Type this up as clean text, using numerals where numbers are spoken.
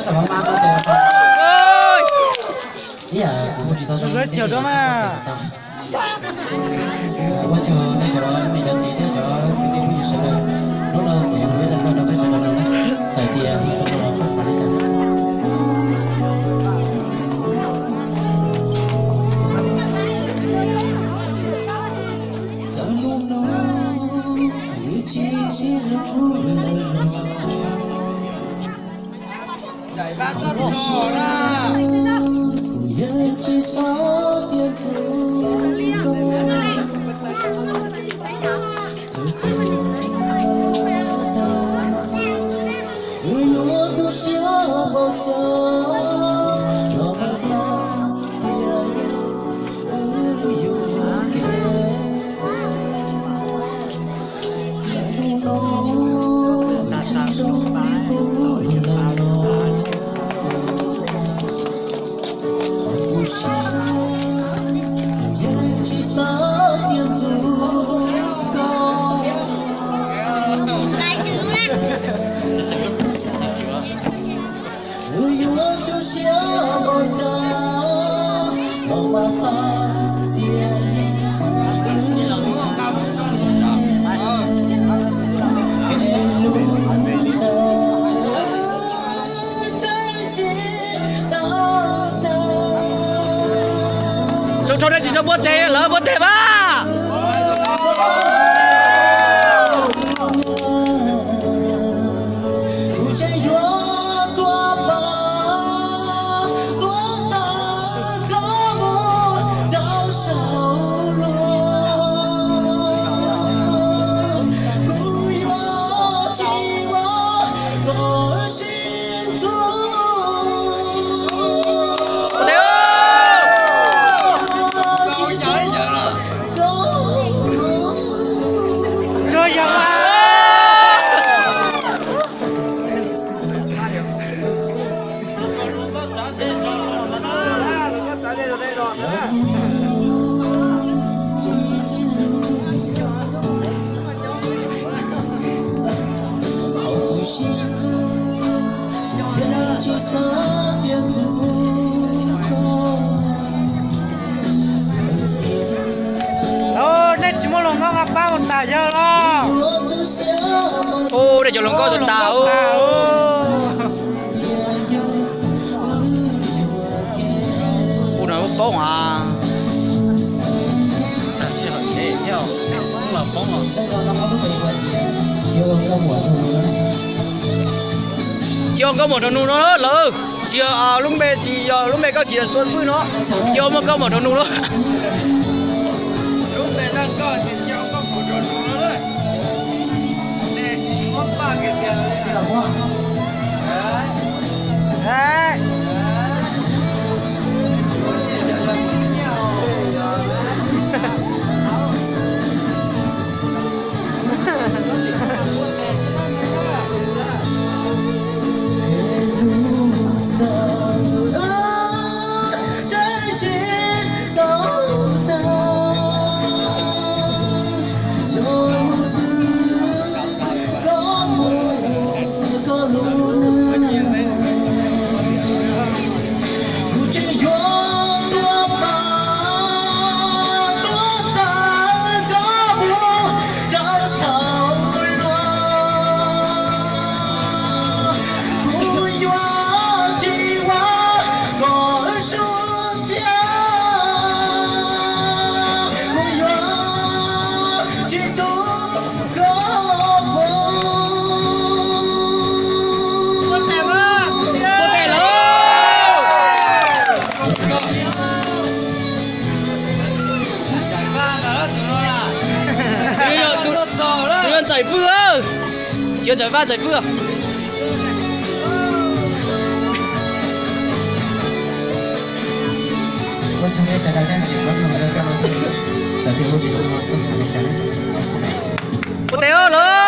怎么拉过去了？iya, aku cerita sama dia. Chiều đó mà. Qua chiều này cho mình nhận gì thế cho cái điều gì sẽ được. Lúc đó thì bây giờ nó phải sẽ được đấy. Giải tiền thì cho nó phát sáng chẳng. Giờ lúc đó như chỉ rồi. Chạy ba con bò ra. Chỉ sao tiền chỉ sao tiền dù có người yêu cứ xia một giờ lòng mà xa tiền cho đây chỉ cho bớt thế lỡ bớt thế ba chỉ muốn lòng ngon apa một tà giờ lo. Ô để cho lòng con tụi tao. Ô nó bông à. Ta sẽ hỏi thế nhau. Không là bông à. Chiều có một thằng nu nó lỡ. Chiều lúc bé có chỉ là xuân vui nó. Chiều mà có một thằng nu đó. Đang coi thì cháu có một đồ nữa đấy. Nè chỉ có 3 cái tiền đấy. Đấy. Giải vừa chưa giải va giải vừa我今天想大家喜欢我们的干嘛？在最后几首歌说死没讲，死没。不得了。